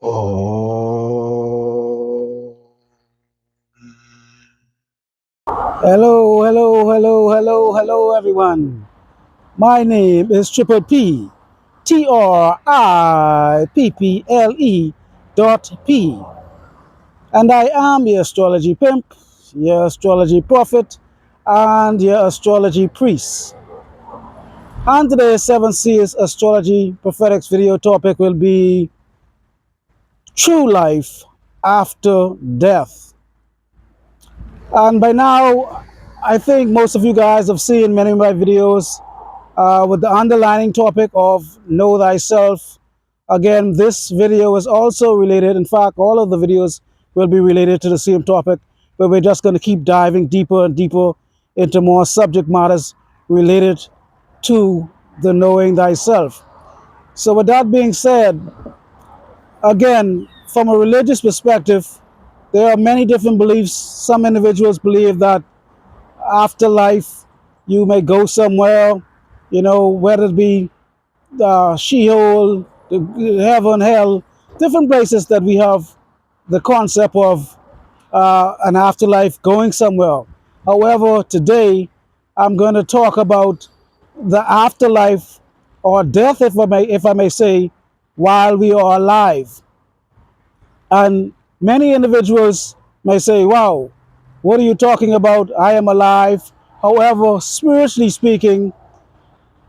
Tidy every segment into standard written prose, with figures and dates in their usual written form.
Oh. Hello, hello, hello, hello, hello, everyone. My name is Triple P, TRIPPLE and I am your astrology pimp, your astrology prophet, and your astrology priest. And today's 7 Seers Astrology Prophetics video topic will be True Life After Death. And by now, I think most of you guys have seen many of my videos with the underlining topic of Know Thyself. Again, this video is also related. In fact, all of the videos will be related to the same topic, but we're just going to keep diving deeper and deeper into more subject matters related to the knowing thyself. So with that being said, again, from a religious perspective, there are many different beliefs. Some individuals believe that afterlife, you may go somewhere, whether it be Sheol, heaven, hell, different places that we have the concept of an afterlife going somewhere. However, today I'm going to talk about the afterlife or death, if I may say, while we are alive. And many individuals may say, wow, what are you talking about? I am alive. However, spiritually speaking,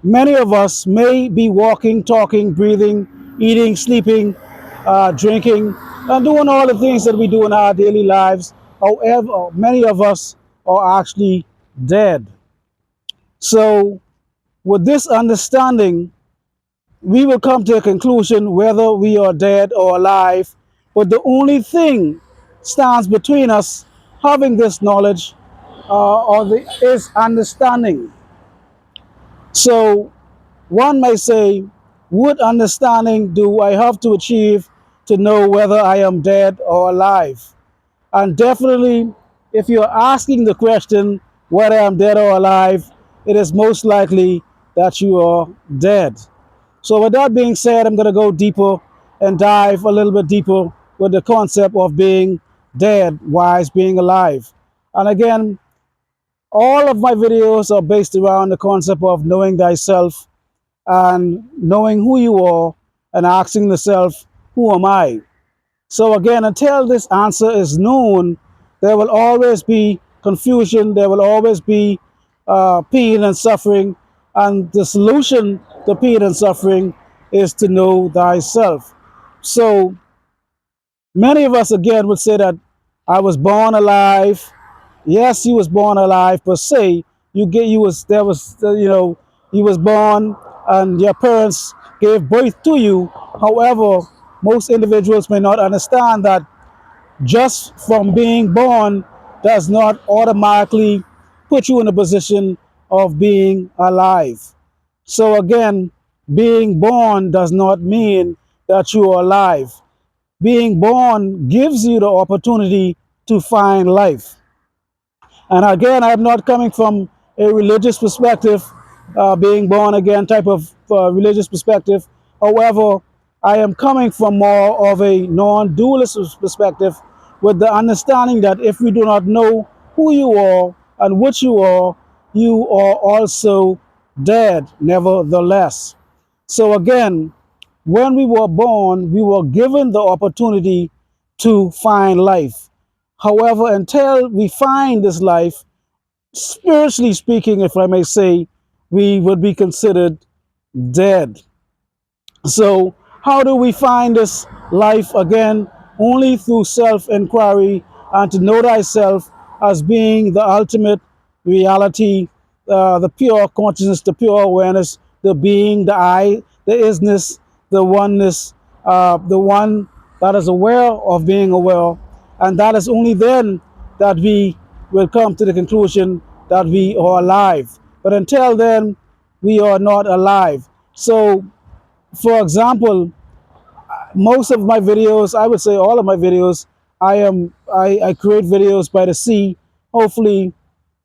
many of us may be walking, talking, breathing, eating, sleeping, drinking, and doing all the things that we do in our daily lives. However, many of us are actually dead. So, with this understanding, we will come to a conclusion whether we are dead or alive. But the only thing stands between us having this knowledge is understanding. So one may say, what understanding do I have to achieve to know whether I am dead or alive? And definitely, if you're asking the question whether I'm dead or alive, it is most likely that you are dead. So with that being said, I'm going to go deeper and dive a little bit deeper with the concept of being dead, wise being alive. And again, all of my videos are based around the concept of knowing thyself and knowing who you are and asking yourself, who am I? So again, until this answer is known, there will always be confusion, there will always be pain and suffering, and the solution to pain and suffering is to know thyself. So many of us again would say that I was born alive. Yes, you was born alive, per se. You was there was you was born and your parents gave birth to you. However, most individuals may not understand that just from being born does not automatically put you in a position of being alive. So again, being born does not mean that you are alive. Being born gives you the opportunity to find life. And again, I'm not coming from a religious perspective, being born again type of religious perspective. However, I am coming from more of a non dualist perspective with the understanding that if we do not know who you are and what you are also dead, nevertheless. So again, when we were born, we were given the opportunity to find life. However, until we find this life, spiritually speaking, if I may say, we would be considered dead. So, how do we find this life again? Only through self inquiry and to know thyself as being the ultimate reality, the pure consciousness, the pure awareness, the being, the I, the isness, the oneness, the one that is aware of being aware. And that is only then that we will come to the conclusion that we are alive. But until then, we are not alive. So, for example, most of my videos, I would say all of my videos, I create videos by the sea. Hopefully,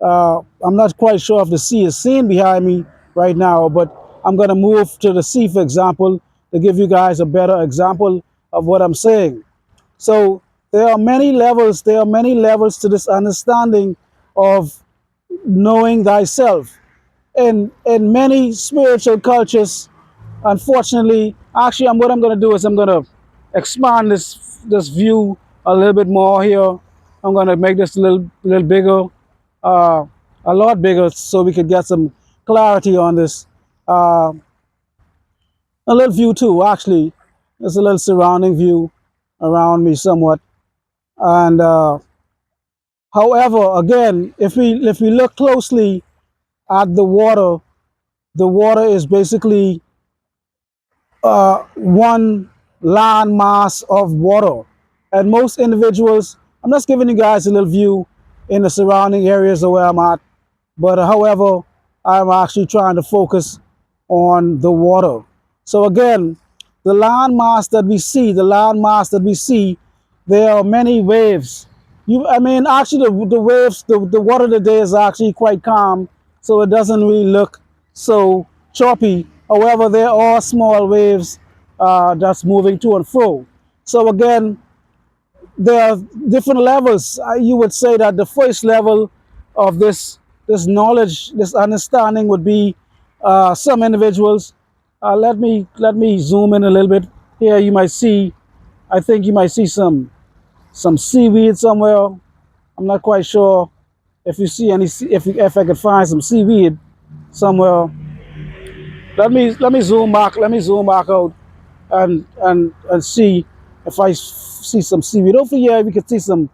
I'm not quite sure if the sea is seen behind me right now, but I'm going to move to the sea, for example, to give you guys a better example of what I'm saying. So there are many levels. There are many levels to this understanding of knowing thyself. In many spiritual cultures, unfortunately, actually, what I'm going to do is I'm going to expand this view a little bit more here. I'm going to make this a little bigger, uh, a lot bigger, so we could get some clarity on this. Uh, a little view too, actually. There's a little surrounding view around me somewhat. And however, again, if we look closely at the water is basically one land mass of water. And most individuals, I'm just giving you guys a little view in the surrounding areas of where I'm at. But however, I'm actually trying to focus on the water. So again, the land mass that we see, there are many waves. I mean, actually, the waves, the water today is actually quite calm, so it doesn't really look so choppy. However, there are small waves that's moving to and fro. So again, there are different levels. You would say that the first level of this knowledge, this understanding would be some individuals. Let me zoom in a little bit. Here you might see, I think you might see some seaweed somewhere. I'm not quite sure if you see any, if I could find some seaweed somewhere. Let me zoom back. Let me zoom back out and see if I see some seaweed. Hopefully, yeah, we could see some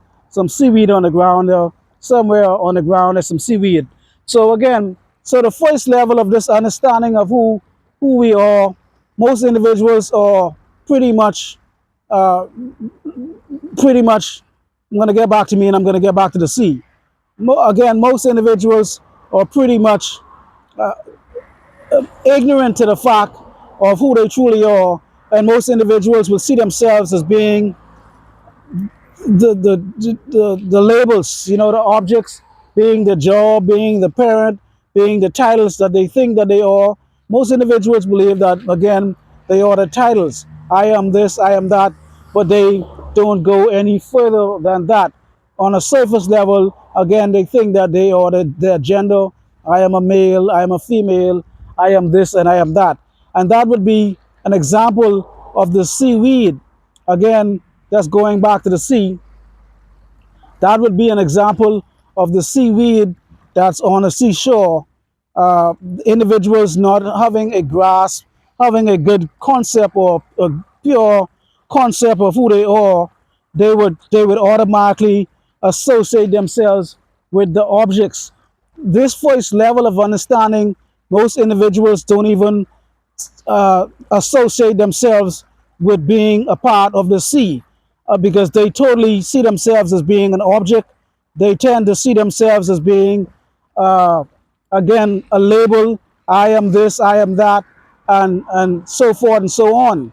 seaweed on the ground there. Somewhere on the ground, there's some seaweed. So again, so the first level of this understanding of who we are, most individuals are pretty much uh, pretty much. I'm going to get back to me, and I'm going to get back to the sea. Again, most individuals are pretty much ignorant to the fact of who they truly are, and most individuals will see themselves as being the labels, the objects, being the job, being the parent, being the titles that they think that they are. Most individuals believe that, again, they are the titles. I am this, I am that, but they don't go any further than that. On a surface level, again, they think that they are their gender. I am a male, I am a female, I am this, and I am that. And that would be an example of the seaweed. Again, that's going back to the sea. That would be an example of the seaweed that's on a seashore. Individuals not having a grasp, having a good concept or a pure concept of who they are, they would automatically associate themselves with the objects. This first level of understanding, most individuals don't even associate themselves with being a part of the sea, because they totally see themselves as being an object. They tend to see themselves as being, uh, again, a label. I am this, I am that, and so forth and so on.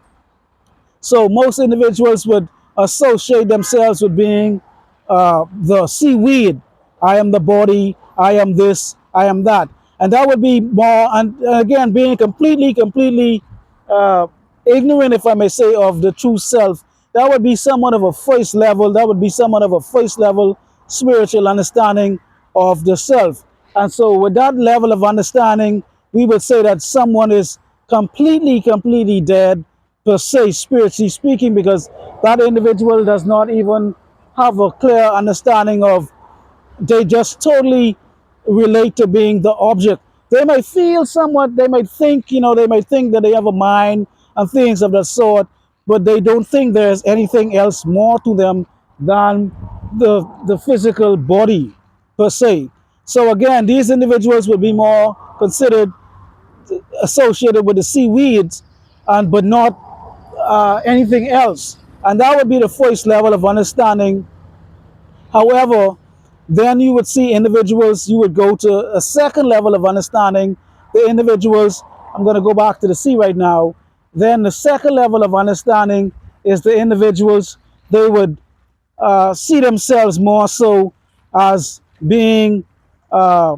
So most individuals would associate themselves with being the seaweed. I am the body. I am this. I am that. And that would be more, and again, being completely uh, ignorant, if I may say, of the true self. That would be somewhat of a first level. That would be somewhat of a first level spiritual understanding of the self. And so, with that level of understanding, we would say that someone is completely dead, per se, spiritually speaking, because that individual does not even have a clear understanding of, they just totally relate to being the object. They might feel somewhat, they might think, they might think that they have a mind and things of that sort, but they don't think there's anything else more to them than the physical body, per se. So again, these individuals would be more considered associated with the seaweeds, and but not anything else. And that would be the first level of understanding. However, then you would see individuals, you would go to a second level of understanding. The individuals, I'm going to go back to the sea right now. Then the second level of understanding is the individuals, they would see themselves more so as being uh,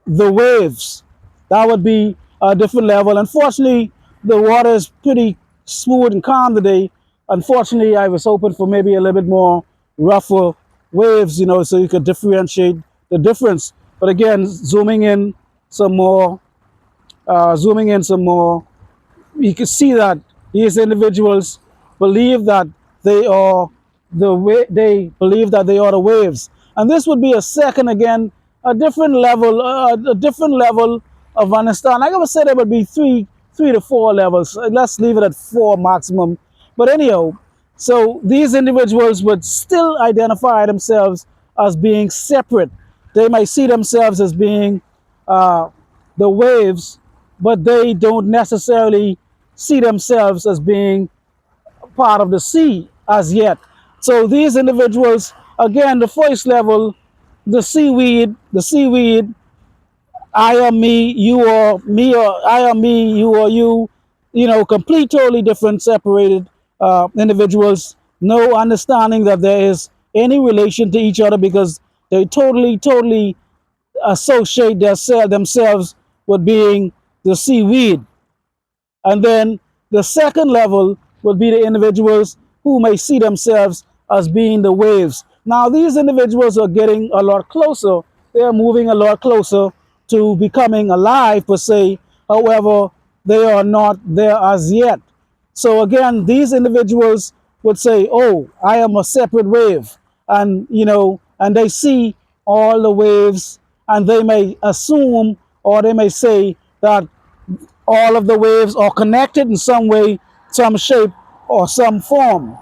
the waves. That would be a different level. Unfortunately, the water is pretty smooth and calm today, Unfortunately, I was hoping for maybe a little bit more rougher waves, so you could differentiate the difference. But again, zooming in some more, you can see that these individuals believe that they are they believe that they are the waves, and this would be a second, again, a different level of understanding. Like I would say, there would be three to four levels. Let's leave it at four maximum. But anyhow, so these individuals would still identify themselves as being separate. They might see themselves as being uh, the waves, but they don't necessarily see themselves as being part of the sea as yet. So these individuals, again, the first level, the seaweed, I am me, you are me, or I am me, you are you, complete, totally different, separated individuals, no understanding that there is any relation to each other because they totally associate themselves with being the seaweed. And then the second level would be the individuals who may see themselves as being the waves. Now, these individuals are getting a lot closer. They are moving a lot closer to becoming alive, per se. However, they are not there as yet. So again, these individuals would say, "Oh, I am a separate wave," and they see all the waves, and they may assume, or they may say that all of the waves are connected in some way, some shape, or some form.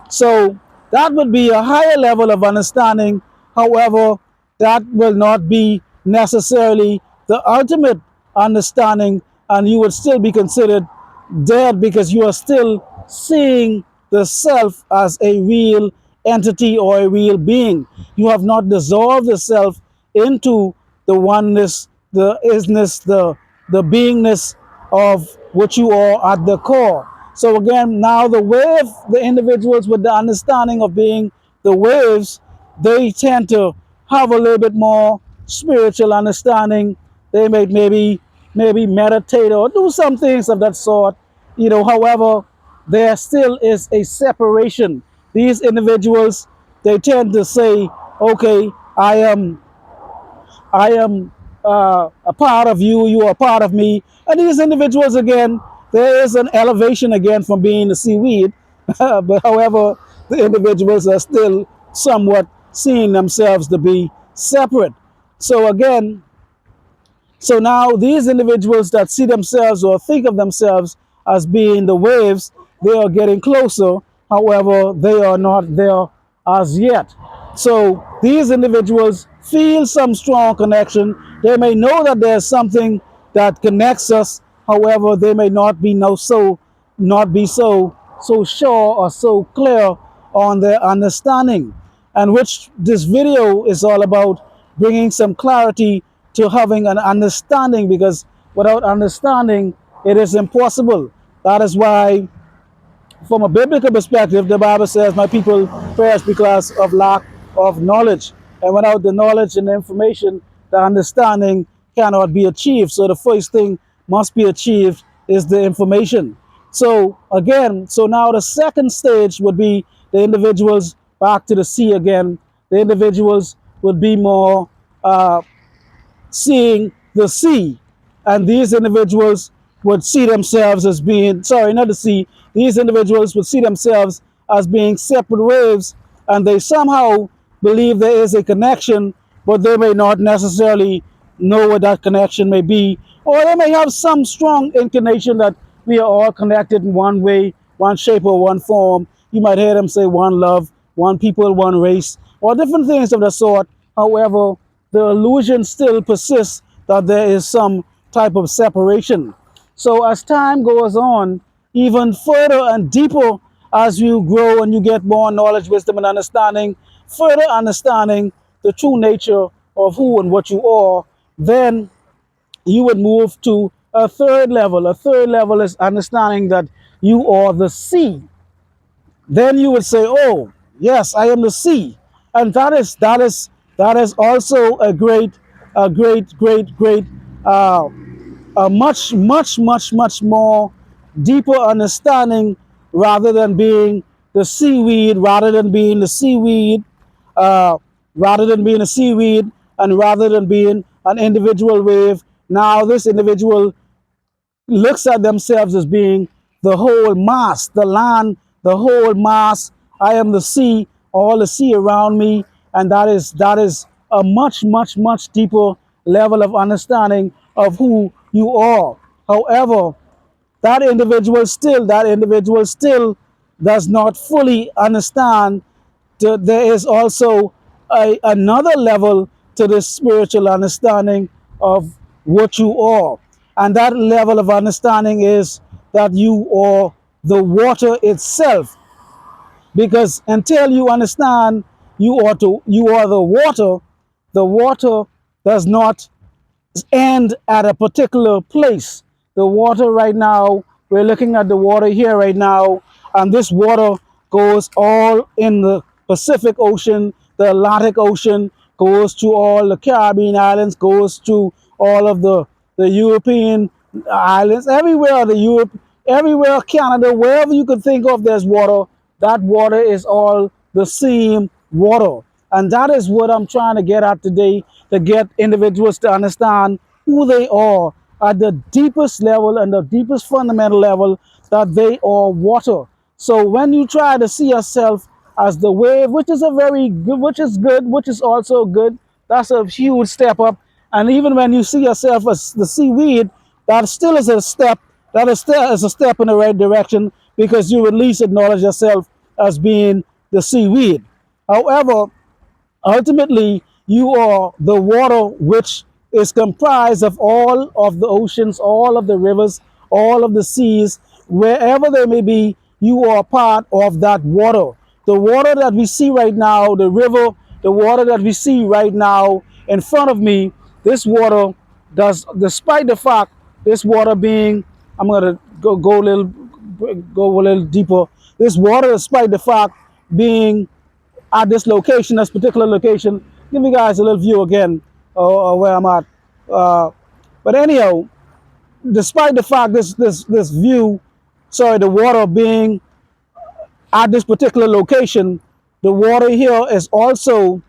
So that would be a higher level of understanding. However, that will not be necessarily the ultimate understanding, and you would still be considered dead because you are still seeing the self as a real entity or a real being. You have not dissolved the self into the oneness, the isness, the beingness of what you are at the core. So again, now the individuals with the understanding of being the waves, they tend to have a little bit more spiritual understanding. They may maybe meditate or do some things of that sort. However, there still is a separation. These individuals, they tend to say, okay, I am a part of you, you are a part of me. And these individuals, again, there is an elevation again from being the seaweed. But however, the individuals are still somewhat seeing themselves to be separate. So again, so now these individuals that see themselves or think of themselves as being the waves, they are getting closer. However, they are not there as yet. So these individuals feel some strong connection. They may know that there's something that connects us. However, they may not be so sure or so clear on their understanding, and which this video is all about, bringing some clarity to having an understanding, because without understanding it is impossible. That is why, from a biblical perspective, the Bible says, "My people perish because of lack of knowledge." And without the knowledge and the information, the understanding cannot be achieved. So the first thing must be achieved is the information. So again, so now the second stage would be the individuals back to the sea again. The individuals would be more seeing the sea. And these individuals would see themselves as being, sorry, not the sea, these individuals would see themselves as being separate waves, and they somehow believe there is a connection, but they may not necessarily know what that connection may be. Or they may have some strong inclination that we are all connected in one way, one shape, or one form. You might hear them say one love, one people, one race, or different things of the sort. However, the illusion still persists that there is some type of separation. So as time goes on, even further and deeper, as you grow and you get more knowledge, wisdom, and understanding, further understanding the true nature of who and what you are, then you would move to a third level. A third level is understanding that you are the sea. Then you would say, "Oh, yes, I am the sea," and that is also a great, uh, a much more deeper understanding, rather than being the seaweed rather than being the seaweed, uh, rather than being a seaweed, and rather than being an individual wave. Now this individual looks at themselves as being the whole mass, the land, the whole mass. I am the sea, all the sea around me, and that is a much, much, much deeper level of understanding of who you are. However, that individual still does not fully understand that there is also another level to this spiritual understanding of what you are. And that level of understanding is that you are the water itself. Because until you understand you are the water does not end at a particular place. The water right now, we're looking at the water here right now, and this water goes all in the Pacific Ocean, the Atlantic Ocean, goes to all the Caribbean islands, goes to all of the European islands, everywhere everywhere Canada, wherever you could think of there's water, that water is all the same water. And that is what I'm trying to get at today, to get individuals to understand who they are at the deepest level and the deepest fundamental level, that they are water. So when you try to see yourself as the wave, which is a very good, which is good, which is also good, that's a huge step up. And even when you see yourself as the seaweed, that still is a step, that is still is a step in the right direction, because you at least acknowledge yourself as being the seaweed. However, ultimately, you are the water, which is comprised of all of the oceans, all of the rivers, all of the seas, wherever they may be, you are part of that water. The water that we see right now, the river, the water that we see right now in front of me, this water does, despite the fact this water being, I'm going to go a little deeper. This water, despite the fact being at this location, this particular location. Give you guys a little view again where I'm at. Uh, but anyhow, despite the fact this view, sorry, the water being at this particular location, the water here is also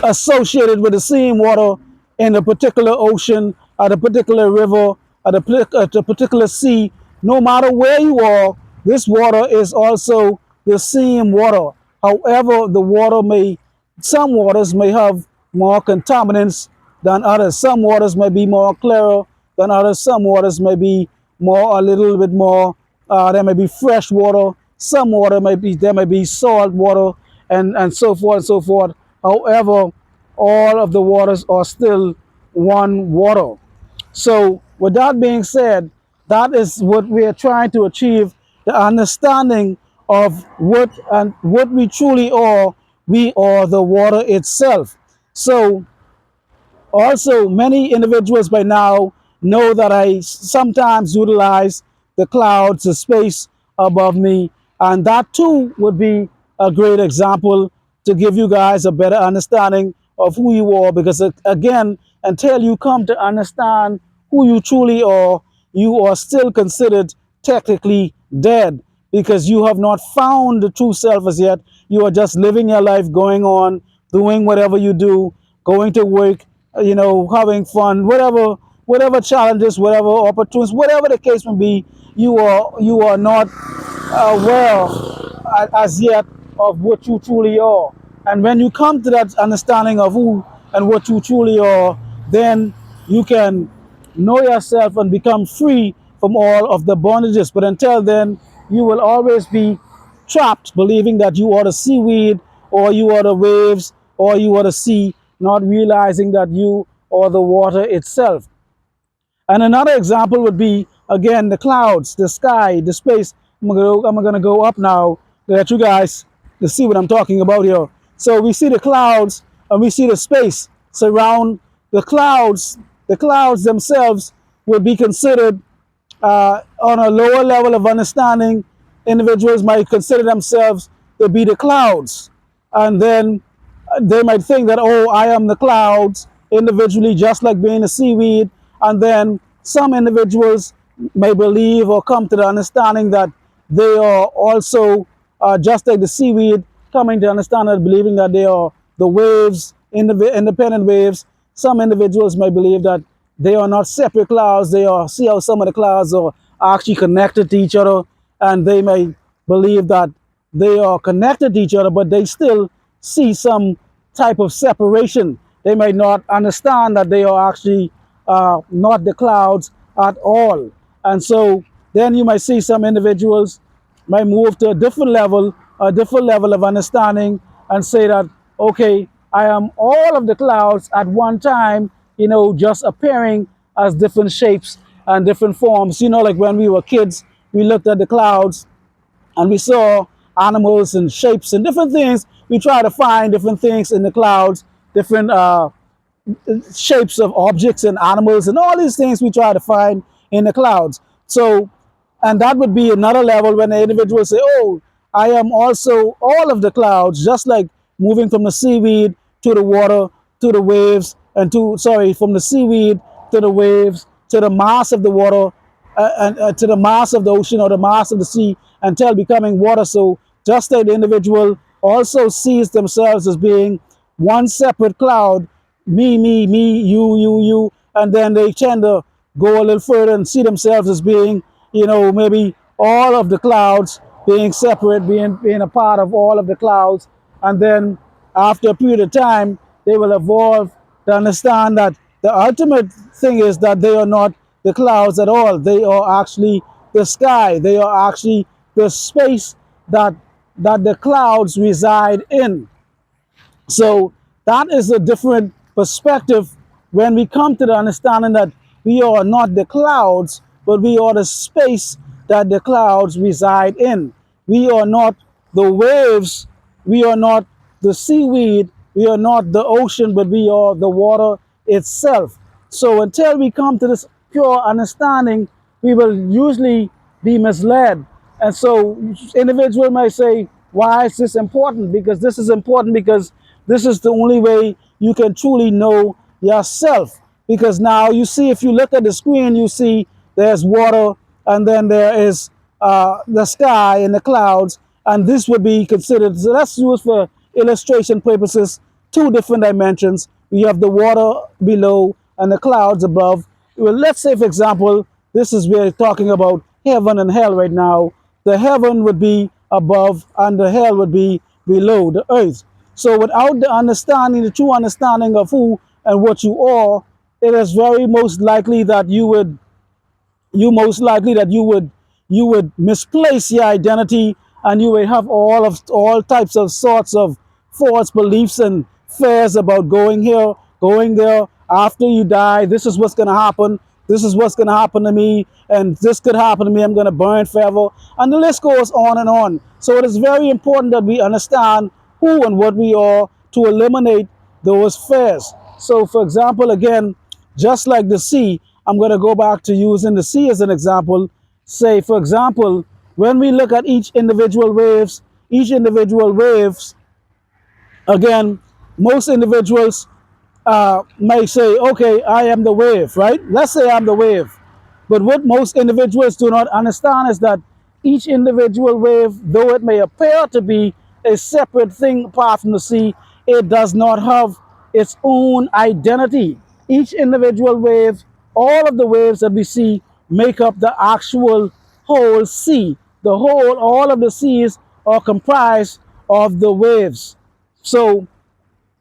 associated with the same water in a particular ocean, at a particular river, at a particular sea. No matter where you are, this water is also the same water. However, some waters may have more contaminants than others. Some waters may be more clearer than others. Some waters may be a little bit more, there may be fresh water. Some water there may be salt water, and so forth and so forth. However, all of the waters are still one water. So with that being said, that is what we are trying to achieve, the understanding of what we truly are. We are the water itself. So also, many individuals by now know that I sometimes utilize the clouds, the space above me, and that too would be a great example to give you guys a better understanding of who you are. Because again, until you come to understand who you truly are, you are still considered technically dead, because you have not found the true self as yet. You are just living your life, going on, doing whatever you do, going to work, having fun, whatever challenges, whatever opportunities, whatever the case may be, you are not aware as yet of what you truly are. And when you come to that understanding of who and what you truly are, then you can know yourself and become free from all of the bondages. But until then, you will always be trapped, believing that you are the seaweed, or you are the waves, or you are the sea, not realizing that you are the water itself. And another example would be, again, the clouds, the sky, the space. I'm gonna go up now to let you guys to see what I'm talking about here. So we see the clouds and we see the space surround the clouds. The clouds themselves would be considered, on a lower level of understanding, individuals might consider themselves to be the clouds. And then they might think that, oh, I am the clouds individually, just like being a seaweed. And then some individuals may believe or come to the understanding that they are also just like the seaweed, coming to understand and believing that they are the waves, independent waves. Some individuals may believe that they are not separate clouds. They are, see how some of the clouds are actually connected to each other, and they may believe that they are connected to each other, but they still see some type of separation. They may not understand that they are actually not the clouds at all. And so then you might see some individuals might move to a different level of understanding and say that, okay, I am all of the clouds at one time, just appearing as different shapes and different forms. Like when we were kids, we looked at the clouds and we saw animals and shapes and different things. We try to find different things in the clouds, different shapes of objects and animals and all these things we try to find in the clouds. So, and that would be another level when the individual say, oh, I am also all of the clouds, just like moving from the seaweed to the water, to the waves, and from the seaweed to the waves, to the mass of the water, and to the mass of the ocean or the mass of the sea until becoming water. So just like the individual also sees themselves as being one separate cloud, me, you, and then they tend to go a little further and see themselves as being, maybe all of the clouds, being separate, being a part of all of the clouds, and then after a period of time, they will evolve to understand that the ultimate thing is that they are not the clouds at all. They are actually the sky. They are actually the space that the clouds reside in. So that is a different perspective when we come to the understanding that we are not the clouds, but we are the space that the clouds reside in. We are not the waves, we are not the seaweed, we are not the ocean, but we are the water itself. So until we come to this pure understanding, we will usually be misled. And so individual may say, why is this important? Because this is important because this is the only way you can truly know yourself. Because now you see, if you look at the screen, you see there's water and then there is the sky and the clouds. And this would be considered, so that's used for illustration purposes, two different dimensions. We have the water below and the clouds above. Well, let's say, for example, this is we're talking about heaven and hell right now. The heaven would be above and the hell would be below the earth. So without the understanding, the true understanding of who and what you are, it is very most likely that you would misplace your identity, and you would have all types of sorts of false beliefs and fears about going here, going there. After you die, this is what's going to happen. This is what's going to happen to me, and this could happen to me. I'm going to burn forever, and the list goes on and on. So it is very important that we understand who and what we are to eliminate those fears. So, for example, again, just like the sea, I'm going to go back to using the sea as an example. Say, for example, when we look at each individual waves, again, most individuals may say, okay, I am the wave, right? Let's say I'm the wave. But what most individuals do not understand is that each individual wave, though it may appear to be a separate thing apart from the sea, it does not have its own identity. Each individual wave, all of the waves that we see make up the actual whole sea. All of the seas are comprised of the waves. So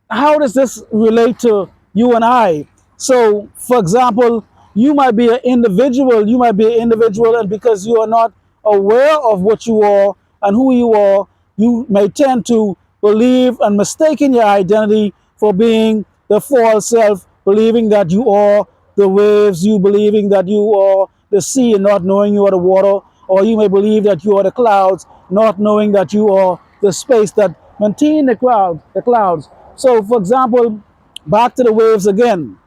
how does this relate to you and I? So, for example, you might be an individual, and because you are not aware of what you are and who you are, you may tend to believe and mistaken your identity for being the false self, believing that you are the waves, you believing that you are the sea and not knowing you are the water, or you may believe that you are the clouds, not knowing that you are the space that maintain the clouds. So, for example, back to the waves again.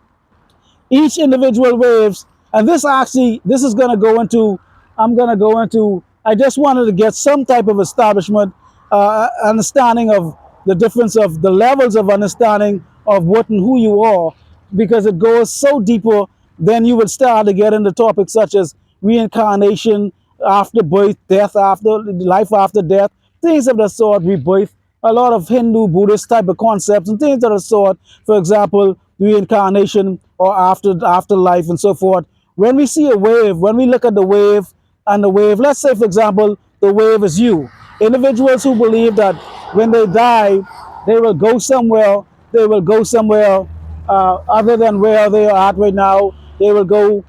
Each individual waves, and this is going to go into, I just wanted to get some type of establishment, understanding of the difference of the levels of understanding of what and who you are, because it goes so deeper. Then you would start to get into topics such as reincarnation after birth, death after life after death, things of the sort, rebirth, a lot of Hindu, Buddhist type of concepts and things of the sort. For example, reincarnation or afterlife and so forth. When we see a wave, when we look at the wave and the wave, let's say, for example, the wave is you. Individuals who believe that when they die, they will go somewhere, they will go somewhere other than where they are at right now. They will go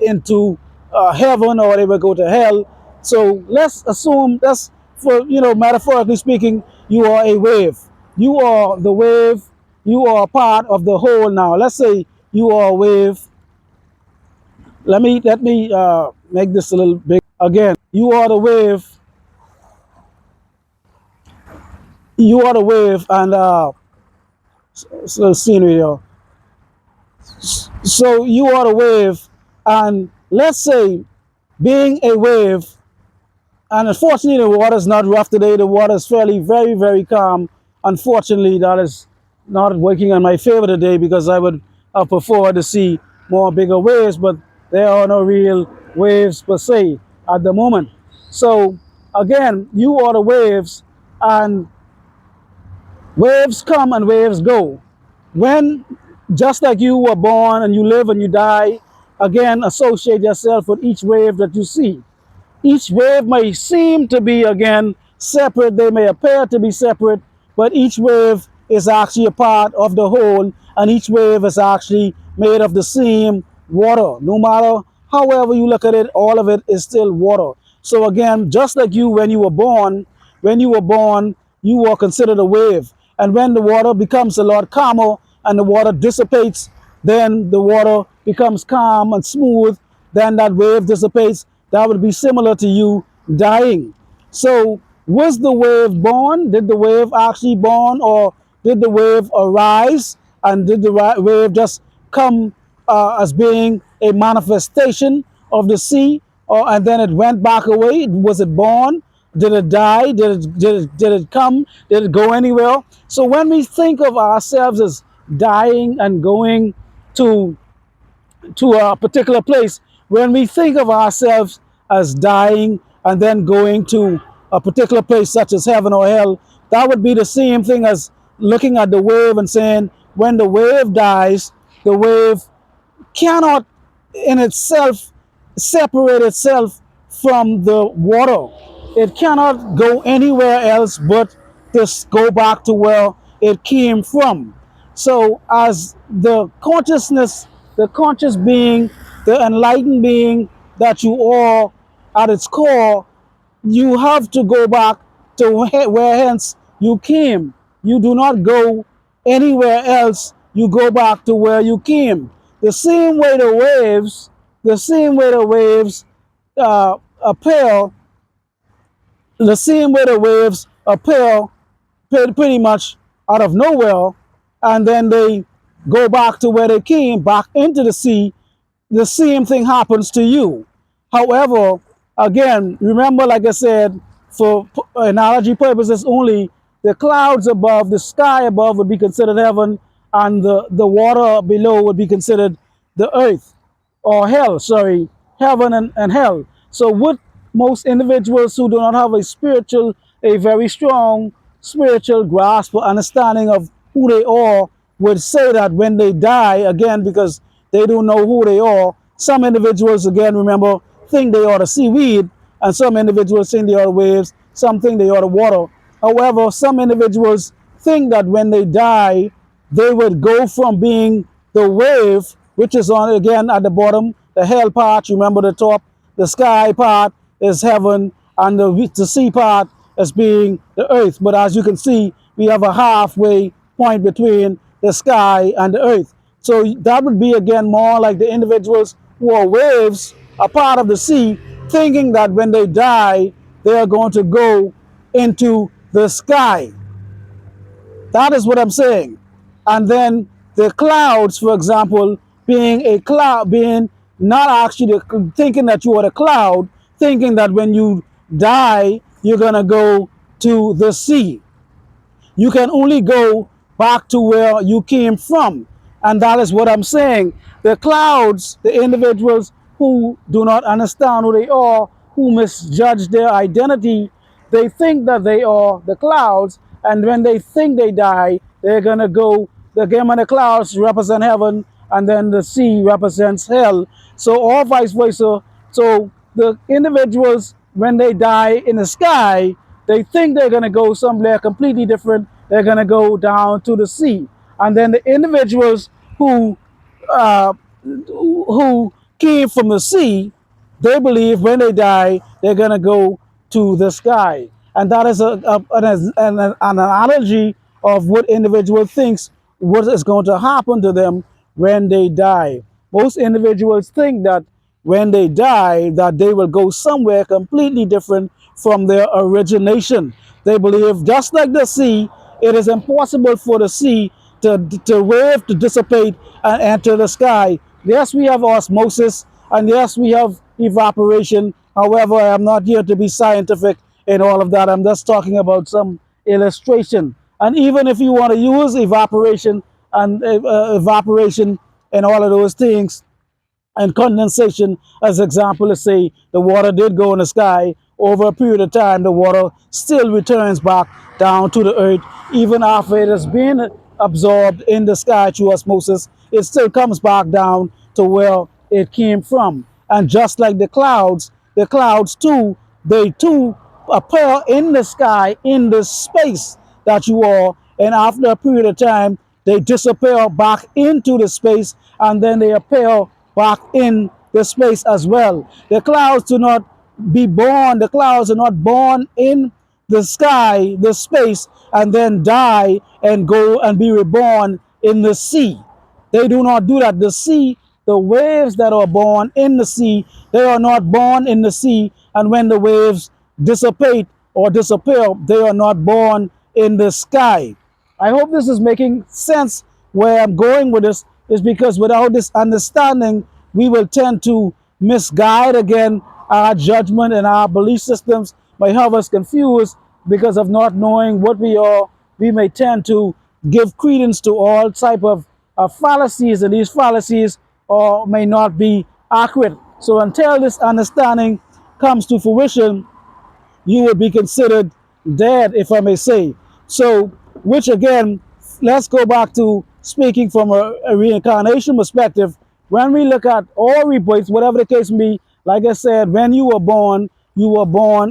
into heaven or they will go to hell. So let's assume that's for, metaphorically speaking, you are a wave. You are the wave. You are part of the whole now. Let's say you are a wave. Let me make this a little big again. You are the wave. You are the wave, and so scenery here. So you are the wave, and let's say being a wave, and unfortunately the water is not rough today. The water is fairly, very, very calm. Unfortunately, that is not working in my favor today because I would have preferred to see more bigger waves, but there are no real waves per se at the moment. So again, you are the waves, and waves come and waves go. When, just like you were born and you live and you die, again, associate yourself with each wave that you see. Each wave may seem to be, again, separate. They may appear to be separate, but each wave is actually a part of the whole, and each wave is actually made of the same water. No matter however you look at it, all of it is still water. So again, just like you, when you were born, you were considered a wave. And when the water becomes a lot calmer and the water dissipates, then the water becomes calm and smooth, then that wave dissipates. That would be similar to you dying. So was the wave born? Did the wave actually born, or did the wave arise? And did the wave just come as being a manifestation of the sea, or and then it went back away? Was it born? Did it die? Did it come? Did it go anywhere? So when we think of ourselves as dying and going to a particular place, when we think of ourselves as dying and then going to a particular place such as heaven or hell, that would be the same thing as looking at the wave and saying, when the wave dies, the wave cannot in itself separate itself from the water. It cannot go anywhere else but just go back to where it came from. So as the consciousness, the conscious being, the enlightened being that you are at its core, you have to go back to where hence you came. You do not go anywhere else. You go back to where you came. The same way the waves appear, the same way the waves appear pretty much out of nowhere, and then they go back to where they came, back into the sea. The same thing happens to you. However, again, remember, like I said, for analogy purposes only, the clouds above, the sky above would be considered heaven, and the water below would be considered the earth, or hell, sorry, heaven and hell. So would most individuals who do not have a very strong spiritual grasp or understanding of who they are would say that when they die, again, because they don't know who they are. Some individuals, again, remember, think they are the seaweed, and some individuals think they are the waves, some think they are the water. However, some individuals think that when they die, they would go from being the wave, which is on, again, at the bottom, the hell part, you remember the top, the sky part is heaven, and the sea part as being the earth. But as you can see, we have a halfway point between the sky and the earth. So that would be, again, more like the individuals who are waves, a part of the sea, thinking that when they die, they are going to go into the sky. That is what I'm saying. And then the clouds, for example, being a cloud, being not actually thinking that you are a cloud, thinking that when you die, you're going to go to the sea. You can only go back to where you came from. And that is what I'm saying. The clouds, the individuals who do not understand who they are, who misjudge their identity. They think that they are the clouds, and when they think they die, they're going to go, again, when the clouds represent heaven, and then the sea represents hell. So, or vice versa. So, the individuals, when they die in the sky, they think they're going to go somewhere completely different. They're going to go down to the sea. And then the individuals who uh, who came from the sea, they believe when they die, they're going to go to the sky. And that is an analogy of what individual thinks what is going to happen to them when they die. Most individuals think that when they die, that they will go somewhere completely different from their origination. They believe, just like the sea, it is impossible for the sea to wave, to dissipate, and enter the sky. Yes, we have osmosis, and yes, we have evaporation. However, I'm not here to be scientific in all of that. I'm just talking about some illustration. And even if you want to use evaporation and all of those things, and condensation as example, let's say the water did go in the sky, over a period of time the water still returns back down to the earth. Even after it has been absorbed in the sky through osmosis, it still comes back down to where it came from. And just like the clouds too, they too appear in the sky, in the space that you are, and after a period of time they disappear back into the space, and then they appear back in the space as well. The clouds do not be born, the clouds are not born in the sky, the space, and then die and go and be reborn in the sea. They do not do that. The sea, the waves that are born in the sea, they are not born in the sea. And when the waves dissipate or disappear, they are not born in the sky. I hope this is making sense. Where I'm going with this is because without this understanding, we will tend to misguide again our judgment, and our belief systems may have us confused because of not knowing what we are. We may tend to give credence to all type of fallacies, and these fallacies may not be accurate. So until this understanding comes to fruition, you will be considered dead, if I may say. So, which again, let's go back to speaking from a reincarnation perspective. When we look at all rebirths, whatever the case may be, like I said, when you were born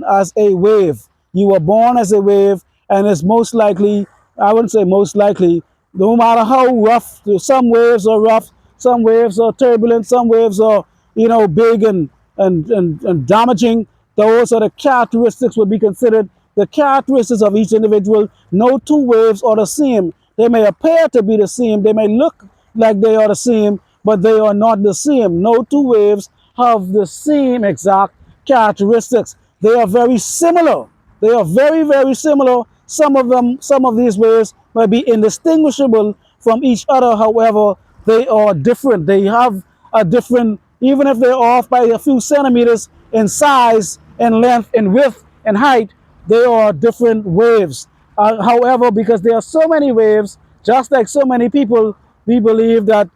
as a wave. You were born as a wave, and it's most likely, I wouldn't say most likely, no matter how rough, some waves are rough, some waves are turbulent, some waves are, big and damaging. Those are the characteristics would be considered the characteristics of each individual. No two waves are the same. They may appear to be the same. They may look like they are the same, but they are not the same. No two waves have the same exact characteristics. They are very similar. They are very, very similar. Some of these waves may be indistinguishable from each other. However, they are different. They have a different, even if they're off by a few centimeters in size and length and width and height, they are different waves. However, because there are so many waves, just like so many people, we believe that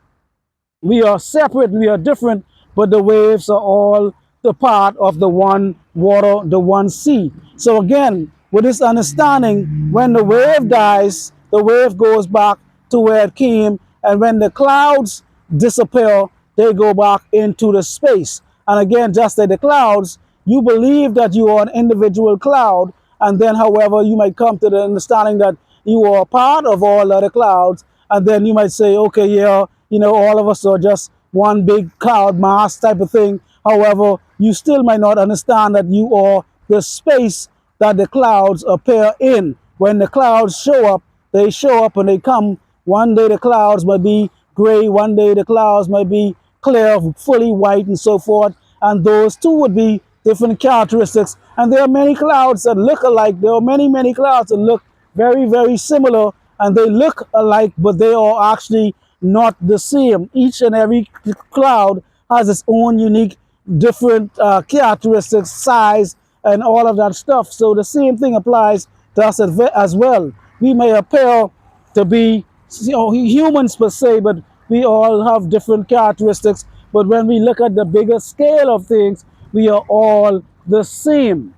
we are separate, we are different, but the waves are all the part of the one water, the one sea. So again, with this understanding, when the wave dies, the wave goes back to where it came, and when the clouds disappear, they go back into the space. And again, just like the clouds, you believe that you are an individual cloud, and then, however, you might come to the understanding that you are a part of all other clouds, and then you might say, okay, yeah, all of us are just one big cloud mass type of thing. However, you still might not understand that you are the space that the clouds appear in. When the clouds show up, they show up and they come. One day the clouds might be gray, one day the clouds might be clear, fully white, and so forth. And those two would be different characteristics. And there are many clouds that look alike. There are many, many clouds that look very, very similar, and they look alike, but they are actually not the same. Each and every cloud has its own unique, different characteristics, size, and all of that stuff. So the same thing applies to us as well. We may appear to be humans per se, but we all have different characteristics. But when we look at the bigger scale of things, we are all the same.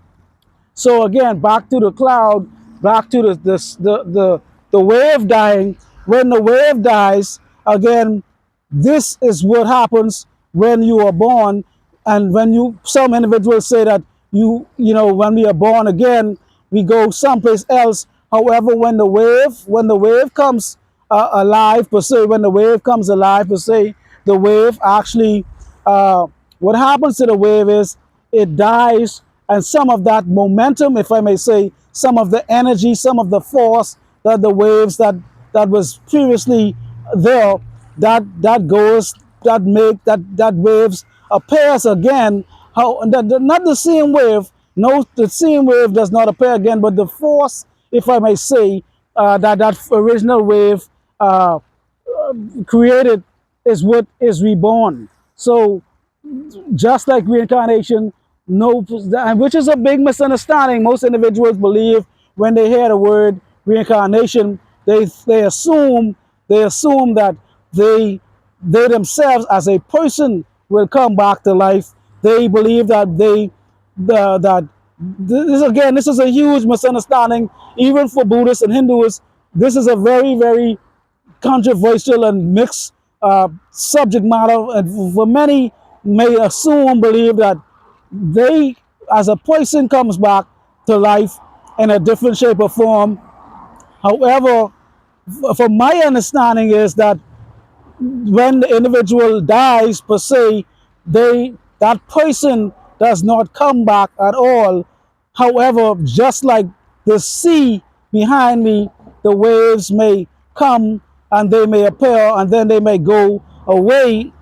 So again, back to the cloud, back to the wave dying. When the wave dies, again, this is what happens when you are born. And when you, some individuals say that when we are born again, we go someplace else. However, when the wave comes alive per se, when the wave comes alive per se, the wave actually, what happens to the wave is it dies, and some of that momentum, if I may say, some of the energy, some of the force that the waves that was previously there, that goes, that waves appears again. How not the same wave? No, the same wave does not appear again, but the force, if I may say, that original wave created is what is reborn. So just like reincarnation, no, which is a big misunderstanding. Most individuals believe when they hear the word reincarnation, they assume that they themselves as a person will come back to life. They believe that that this is a huge misunderstanding even for Buddhists and Hindus. This is a very, very controversial and mixed subject matter, and for many may assume, believe that they, as a person, comes back to life in a different shape or form. However, from my understanding is that when the individual dies per se, that person does not come back at all. However, just like the sea behind me, the waves may come and they may appear and then they may go away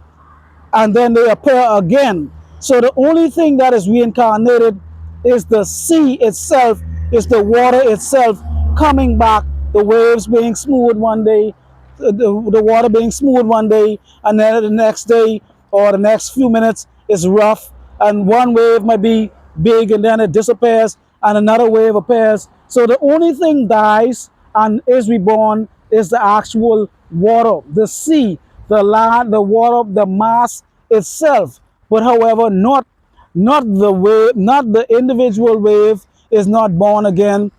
and then they appear again. So the only thing that is reincarnated is the sea itself, is the water itself coming back, the waves being smooth one day, the water being smooth one day, and then the next day or the next few minutes is rough, and one wave might be big and then it disappears, and another wave appears. So the only thing dies and is reborn is the actual water, the sea, the land, the water, the mass itself. But however, not the wave, not the individual wave is not born again,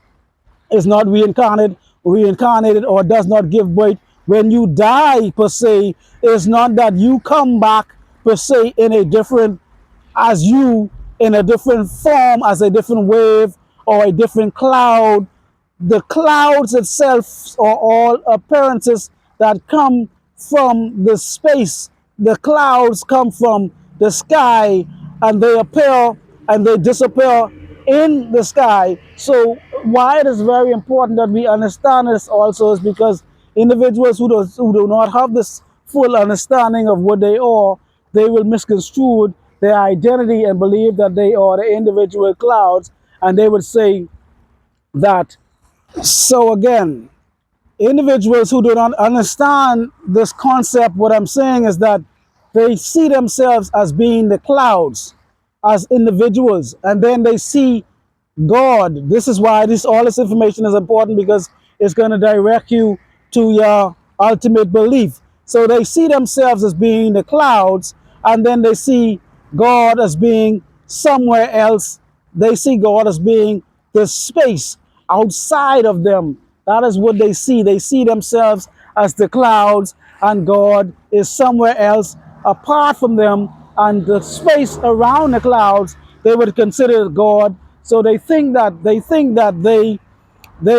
is not reincarnated, or does not give birth. When you die per se, it's not that you come back per se in a different, as you, in a different form, as a different wave or a different cloud. The clouds itself are all appearances that come from the space. The clouds come from the sky and they appear and they disappear in the sky. So why it is very important that we understand this also is because individuals who do not have this full understanding of what they are, they will misconstrue their identity and believe that they are the individual clouds, and they would say that. So again, individuals who do not understand this concept, what I'm saying is that they see themselves as being the clouds, as individuals, and then they see God. This is why all this information is important, because it's going to direct you to your ultimate belief. So they see themselves as being the clouds, and then they see God as being somewhere else. They see God as being the space outside of them. That is what they see. They see themselves as the clouds, and God is somewhere else apart from them, and the space around the clouds they would consider God. So they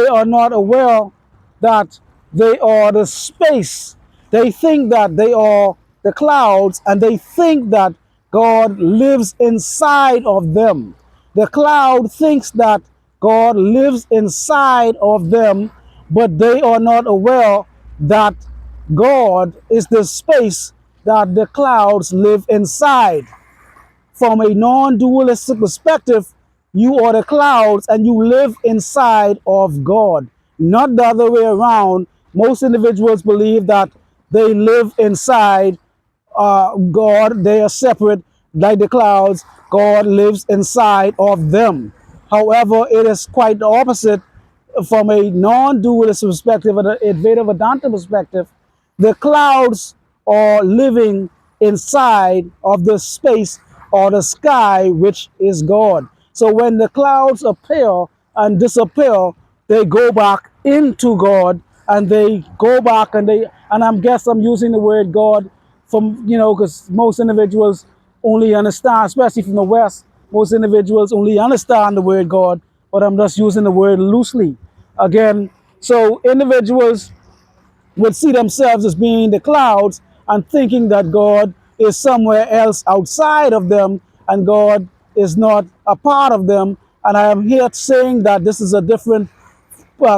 are not aware that they are the space. They think that they are the clouds, and they think that God lives inside of them. The cloud thinks that God lives inside of them, but they are not aware that God is the space that the clouds live inside. From a non-dualistic perspective, you are the clouds and you live inside of God, not the other way around. Most individuals believe that they live inside God. They are separate like the clouds. God lives inside of them. However, it is quite the opposite from a non-dualist perspective and a Advaita Vedanta perspective. The clouds are living inside of the space or the sky, which is God. So when the clouds appear and disappear, they go back into God, and they go back and I'm using the word God from, because most individuals only understand, especially from the West, most individuals only understand the word God, but I'm just using the word loosely. Again, so individuals would see themselves as being the clouds and thinking that God is somewhere else outside of them and God is not a part of them. And I am here saying that this is a different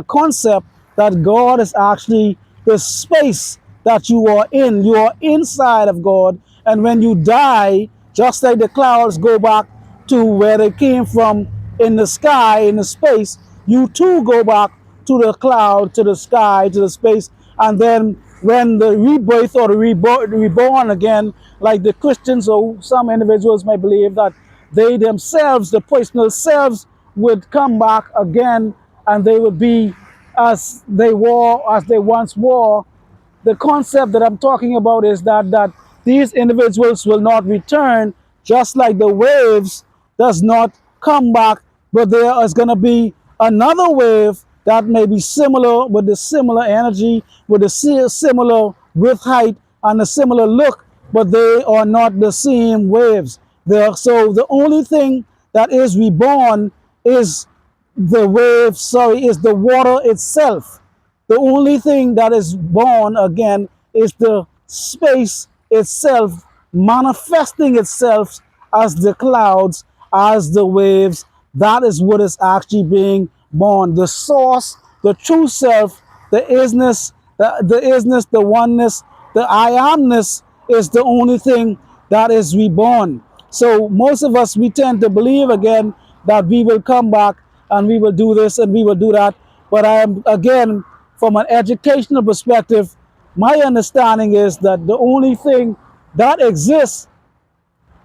concept, that God is actually the space that you are in. You are inside of God. And when you die, just like the clouds go back to where they came from in the sky, in the space, you too go back to the cloud, to the sky, to the space. And then when the rebirth or the reborn again, like the Christians or some individuals may believe that they themselves, the personal selves, would come back again and they would be as they were, as they once were. The concept that I'm talking about is that these individuals will not return, just like the waves does not come back, but there is going to be another wave that may be similar, with the similar energy, with the similar width, height, and a similar look, but they are not the same waves. So the only thing that is reborn is the wave, sorry, is the water itself. The only thing that is born again is the space itself manifesting itself as the clouds, as the waves. That is what is actually being born. The source, the true self, the isness, the oneness, the I amness is the only thing that is reborn. So most of us, we tend to believe again that we will come back and we will do this and we will do that. But I am, again, from an educational perspective, my understanding is that the only thing that exists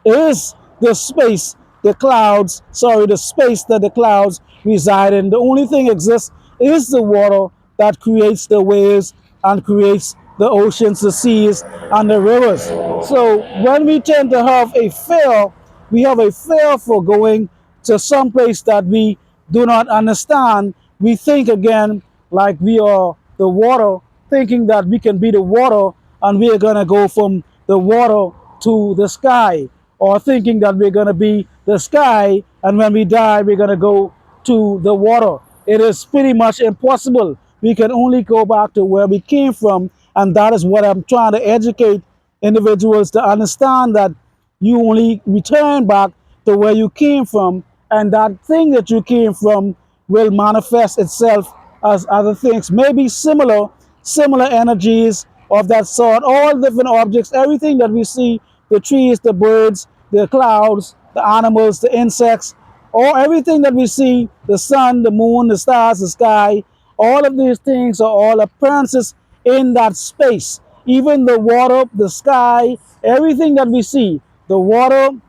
is the space, the clouds, sorry, the space that the clouds reside in. The only thing exists is the water that creates the waves and creates the oceans, the seas, and the rivers. So when we tend to have a fear, we have a fear for going to some place that we do not understand. We think again like we are the water, thinking that we can be the water and we are going to go from the water to the sky, or thinking that we're going to be the sky and when we die we're going to go to the water. It is pretty much impossible. We can only go back to where we came from, and that is what I'm trying to educate individuals to understand, that you only return back to where you came from, and that thing that you came from will manifest itself as other things, maybe similar energies of that sort, all different objects, everything that we see, the trees, the birds, the clouds, the animals, the insects, or everything that we see, the sun, the moon, the stars, the sky, all of these things are all appearances in that space. Even the water, the sky, everything that we see, the water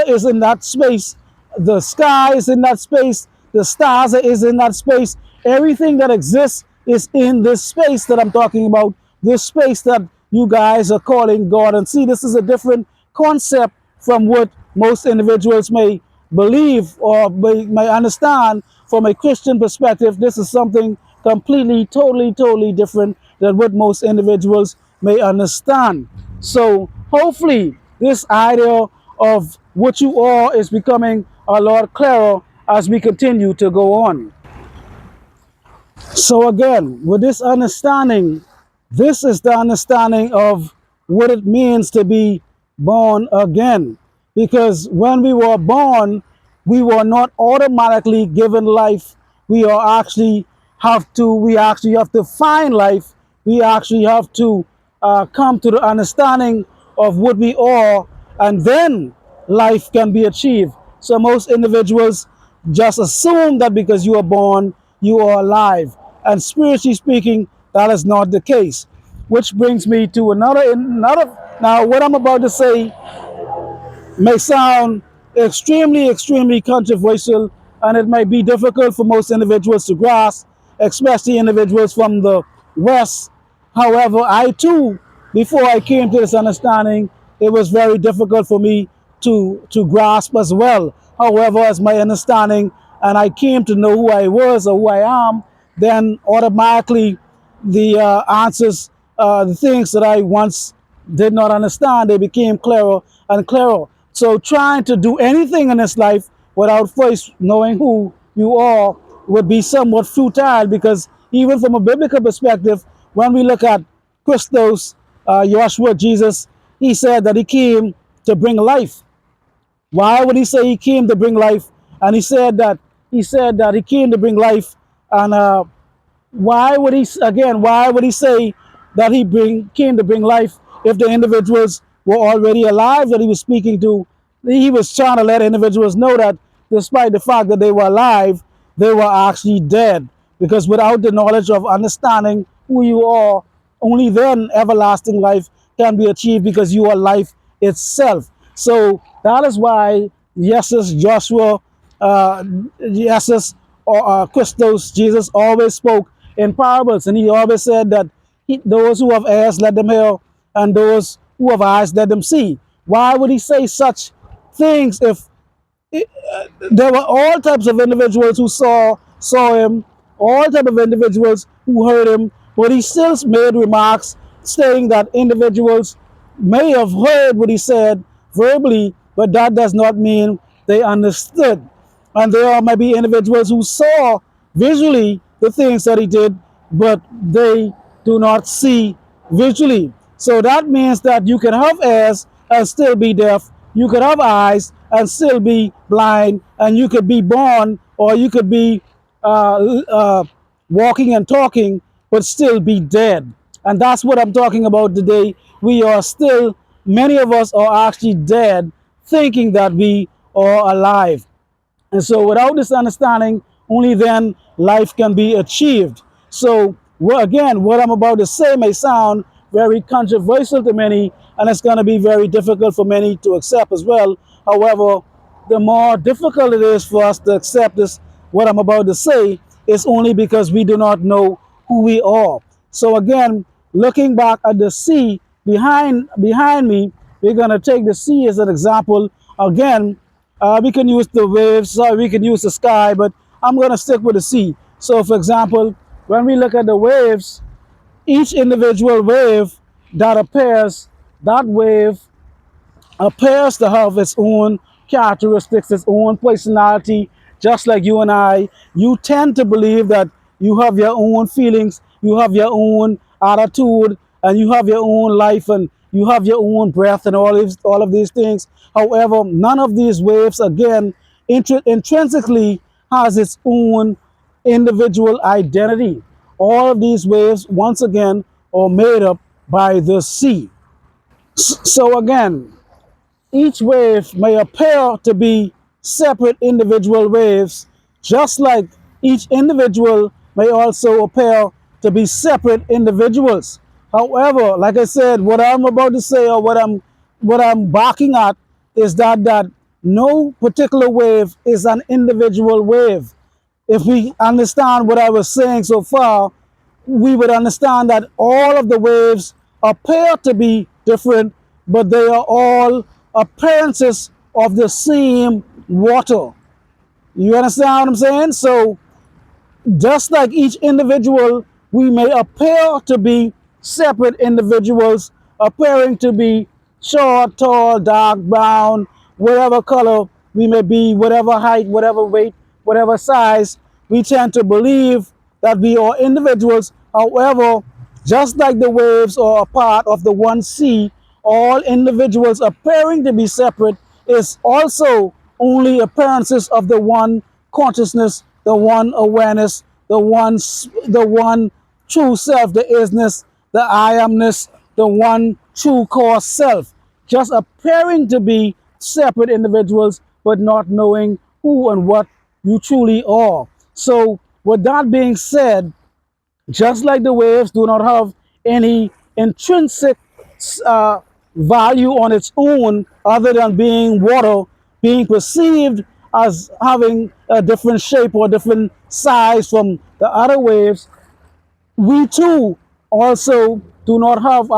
is in that space. The sky is in that space. The stars is in that space. Everything that exists is in this space that I'm talking about. This space that you guys are calling God. And see, this is a different concept from what most individuals may believe or may understand. From a Christian perspective, this is something completely, totally different than what most individuals may understand. So hopefully this idea of what you are is becoming a lot clearer as we continue to go on. So again, with this understanding, this is the understanding of what it means to be born again. Because when we were born, we were not automatically given life. We actually have to find life. We actually have to come to the understanding of what we are, and then life can be achieved. So most individuals just assume that because you are born, you are alive. And spiritually speaking, that is not the case. Which brings me to another. Now, what I'm about to say may sound extremely controversial, and it may be difficult for most individuals to grasp, especially individuals from the West. However, I too, before I came to this understanding, it was very difficult for me to grasp as well. However, as my understanding and I came to know who I was or who I am, then automatically the answers, the things that I once did not understand, they became clearer and clearer. So trying to do anything in this life without first knowing who you are would be somewhat futile, because even from a biblical perspective, when we look at Christos, Joshua, Jesus, he said that he came to bring life. Why would he say he came to bring life? And he said that he came to bring life. And why would he say that came to bring life if the individuals were already alive that he was speaking to? He was trying to let individuals know that despite the fact that they were alive, they were actually dead. Because without the knowledge of understanding who you are, only then everlasting life can be achieved, because you are life itself. So that is why Jesus, Joshua, Jesus, or Christos, Jesus always spoke in parables, and he always said that those who have ears, let them hear, and those who have eyes, let them see. Why would he say such things if there were all types of individuals who saw him, all type of individuals who heard him, but he still made remarks saying that individuals may have heard what he said verbally, but that does not mean they understood. And there are maybe individuals who saw visually the things that he did, but they do not see visually. So that means that you can have ears and still be deaf. You could have eyes and still be blind, and you could be born, or you could be walking and talking, but still be dead. And that's what I'm talking about today. We are still, many of us are actually dead, thinking that we are alive. And so without this understanding, only then life can be achieved. So again, what I'm about to say may sound very controversial to many, and it's going to be very difficult for many to accept as well. However, the more difficult it is for us to accept this, what I'm about to say, is only because we do not know who we are. So again, looking back at the sea behind me, we're going to take the sea as an example. Again, we can use the waves, we can use the sky, but I'm going to stick with the sea. So for example, when we look at the waves, each individual wave that appears, that wave appears to have its own characteristics, its own personality, just like you and I. You tend to believe that you have your own feelings, you have your own attitude, and you have your own life, and you have your own breath, and all of these things. However, none of these waves, again, intrinsically has its own individual identity. All of these waves, once again, are made up by the sea. So again, each wave may appear to be separate individual waves, just like each individual may also appear to be separate individuals. However, like I said, what I'm about to say, or what I'm barking at, is that no particular wave is an individual wave. If we understand what I was saying so far, we would understand that all of the waves appear to be different, but they are all appearances of the same water. You understand what I'm saying? So just like each individual, we may appear to be separate individuals, appearing to be short, tall, dark, brown, whatever color we may be, whatever height, whatever weight, whatever size. We tend to believe that we are individuals. However, just like the waves are a part of the one sea, all individuals appearing to be separate is also only appearances of the one consciousness, the one awareness, the one true self, the isness, the I amness, the one true core self. Just appearing to be separate individuals, but not knowing who and what you truly are. So, with that being said, just like the waves do not have any intrinsic uh, value on its own other than being water, being perceived as having a different shape or different size from the other waves, we too also do not have.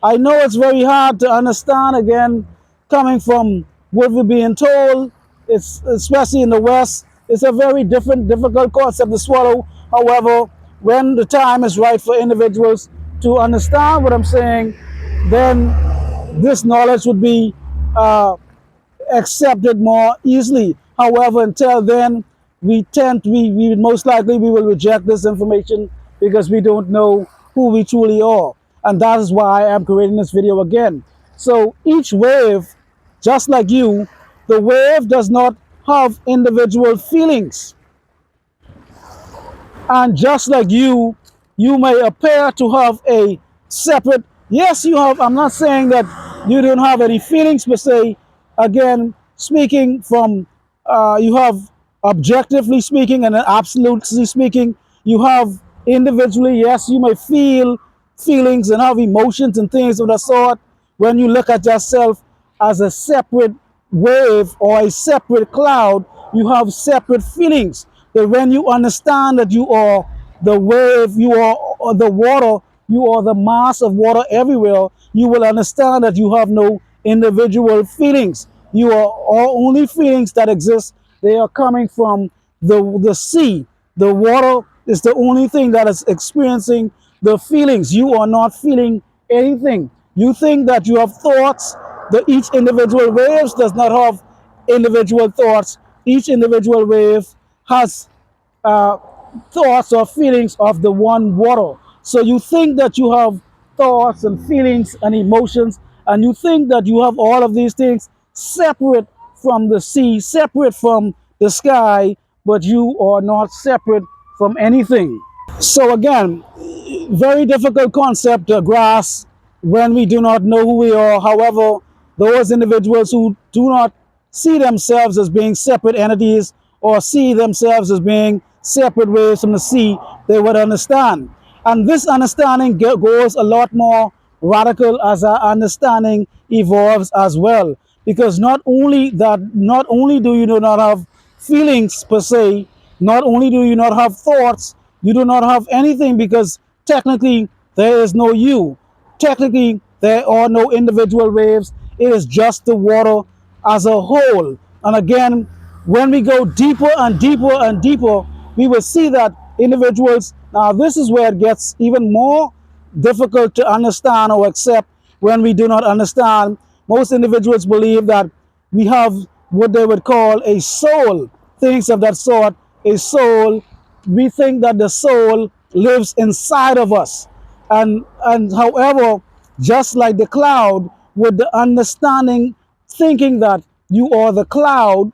I know it's very hard to understand, again, coming from what we're being told, It's especially in the West, it's a very difficult concept to swallow. However, when the time is right for individuals to understand what I'm saying, then this knowledge would be uh, accepted more easily. However, until then, we most likely we will reject this information because we don't know who we truly are. And that is why I'm creating this video again. So each wave, just like you, the wave does not have individual feelings. And just like you may appear to have a separate, yes, you have, I'm not saying that you don't have any feelings per se. Again, speaking from, you have objectively speaking and absolutely speaking, you have individually, yes, you may feel feelings and have emotions and things of the sort when you look at yourself as a separate wave or a separate cloud. You have separate feelings. That when you understand that you are the wave, you are the water, you are the mass of water everywhere, you will understand that you have no individual feelings. You are all only feelings that exist. They are coming from the sea. The water is the only thing that is experiencing the feelings. You are not feeling anything. You think that you have thoughts. The each individual waves does not have individual thoughts. Each individual wave has uh, thoughts or feelings of the one water. So you think that you have thoughts and feelings and emotions, and you think that you have all of these things separate from the sea, separate from the sky, but you are not separate from anything. So again, very difficult concept to grasp when we do not know who we are. However, those individuals who do not see themselves as being separate entities or see themselves as being separate waves from the sea, they would understand. And this understanding goes a lot more radical as our understanding evolves as well. Because not only do you not have feelings per se, not only do you not have thoughts, you do not have anything because technically there is no you. Technically, there are no individual waves. It is just the water as a whole. And again, when we go deeper and deeper and deeper, we will see that individuals, now this is where it gets even more difficult to understand or accept when we do not understand. Most individuals believe that we have what they would call a soul, things of that sort. A soul, we think that the soul lives inside of us. And however, just like the cloud, with the understanding, thinking that you are the cloud,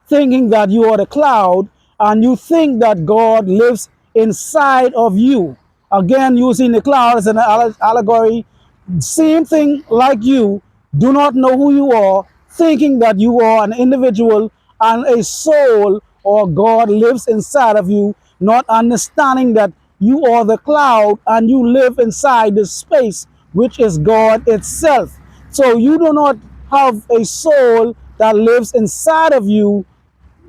thinking that you are the cloud, and you think that God lives inside of you. Again, using the cloud as an allegory, same thing like you, do not know who you are, thinking that you are an individual and a soul or God lives inside of you, not understanding that you are the cloud and you live inside the space which is God itself. So you do not have a soul that lives inside of you,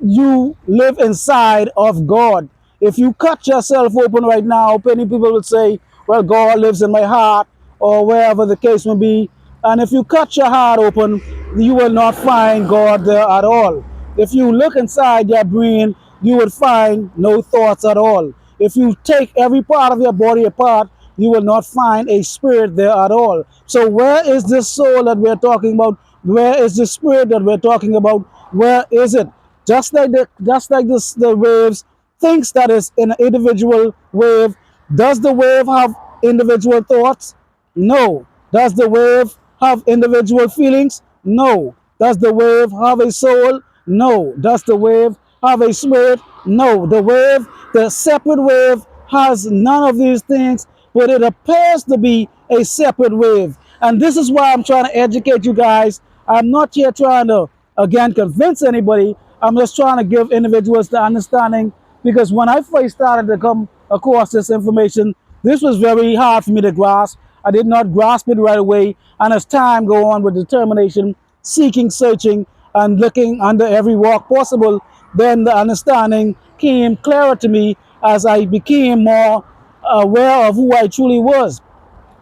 you live inside of God. If you cut yourself open right now, many people would say, well, God lives in my heart, or wherever the case may be. And if you cut your heart open, you will not find God there at all. If you look inside your brain, you would find no thoughts at all. If you take every part of your body apart, you will not find a spirit there at all. So where is this soul that we're talking about? Where is the spirit that we're talking about? Where is it? The waves thinks that is an individual wave. Does the wave have individual thoughts? No. Does the wave have individual feelings? No. Does the wave have a soul? No. Does the wave have a spirit? No. The separate wave, has none of these things, but it appears to be a separate wave. And this is why I'm trying to educate you guys. I'm not here trying to, again, convince anybody. I'm just trying to give individuals the understanding, because when I first started to come across this information, this was very hard for me to grasp. I did not grasp it right away. And as time go on with determination, seeking, searching, and looking under every rock possible, then the understanding came clearer to me as I became more aware of who I truly was.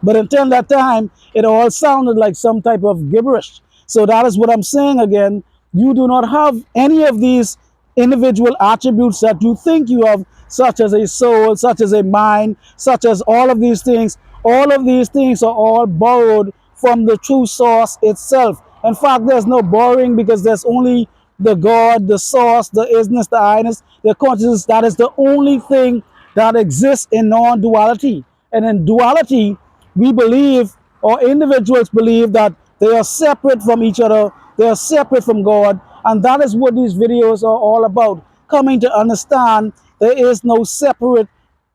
But until that time, it all sounded like some type of gibberish. So that is what I'm saying again. you do not have any of these individual attributes that you think you have, such as a soul, such as a mind, such as all of these things. All of these things are all borrowed from the true source itself. In fact, there's no borrowing, because there's only the God, the source, the isness, the I-ness, the consciousness. That is the only thing that exists in non-duality. And in duality, we believe, or individuals believe, that they are separate from each other, they are separate from God, and that is what these videos are all about. Coming to understand there is no separate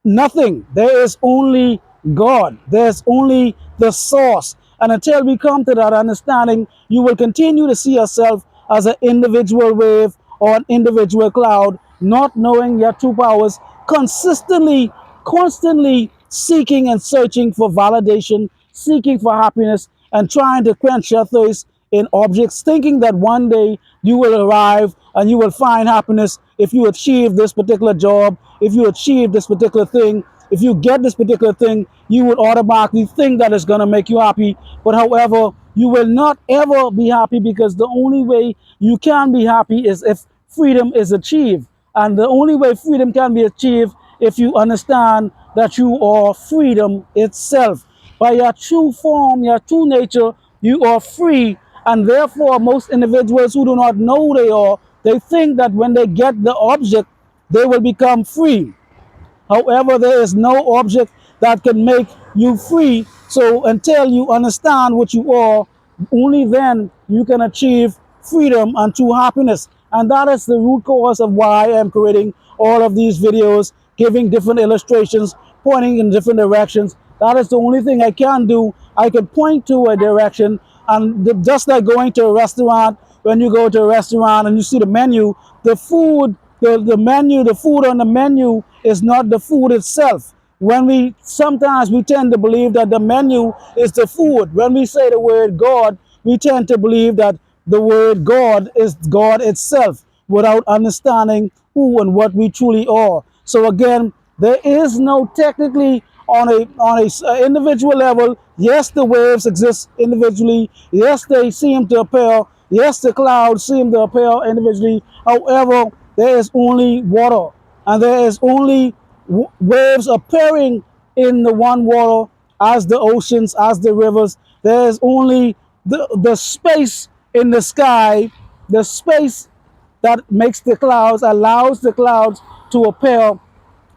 nothing. There is only God. There's only the source. And until we come to that understanding, you will continue to see yourself as an individual wave or an individual cloud, not knowing your true powers, consistently, constantly seeking and searching for validation, seeking for happiness, and trying to quench your thirst in objects, thinking that one day you will arrive and you will find happiness if you achieve this particular job, if you achieve this particular thing, if you get this particular thing, you would automatically think that it's going to make you happy. But however, you will not ever be happy, because the only way you can be happy is if freedom is achieved. And the only way freedom can be achieved if you understand that you are freedom itself. By your true form, your true nature, you are free. And therefore, most individuals who do not know who they are, they think that when they get the object, they will become free. However, there is no object that can make you free. So until you understand what you are, only then you can achieve freedom and true happiness. And that is the root cause of why I am creating all of these videos, giving different illustrations, pointing in different directions. That is the only thing I can do. I can point to a direction, and just like going to a restaurant, when you go to a restaurant and you see the menu, the food, the menu, the food on the menu is not the food itself. When we sometimes we tend to believe that the menu is the food. When we say the word God, we tend to believe that the word God is God itself, without understanding who and what we truly are. So again, there is no technically on a individual level. Yes, the waves exist individually. Yes, they seem to appear. Yes, the clouds seem to appear individually. However, there is only water, and there is only waves appearing in the one water, as the oceans, as the rivers. There is only the space in the sky, the space that makes the clouds, allows the clouds to appear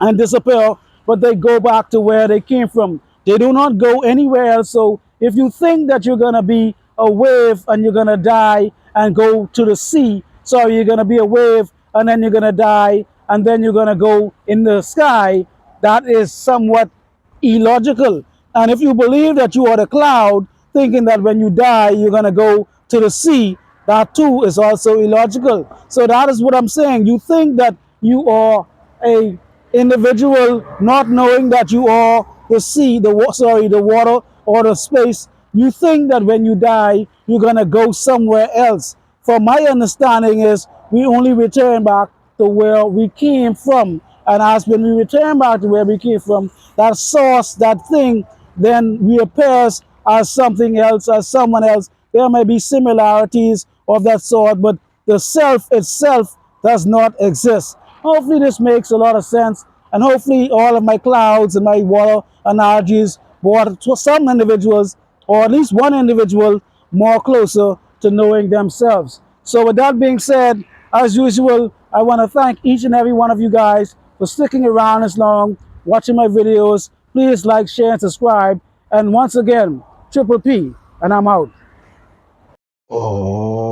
and disappear, but they go back to where they came from. They do not go anywhere else. So if you think that you're going to be a wave and you're going to die and go to the sea, so you're going to be a wave and then you're going to die and then you're going to go in the sky, that is somewhat illogical. And if you believe that you are the cloud, thinking that when you die, you're going to go to the sea, that too is also illogical. So that is what I'm saying. You think that you are a individual, not knowing that you are the sea, the water or the space. You think that when you die, you're going to go somewhere else. From my understanding is we only return back to where we came from. And as when we return back to where we came from, that source, that thing, then reappears as something else, as someone else. There may be similarities of that sort, but the self itself does not exist. Hopefully this makes a lot of sense, and hopefully all of my clouds and my water analogies brought some individuals, or at least one individual, more closer to knowing themselves. So with that being said, as usual, I want to thank each and every one of you guys for sticking around as long, watching my videos. Please like, share, and subscribe. And once again, Triple P, and I'm out. Oh.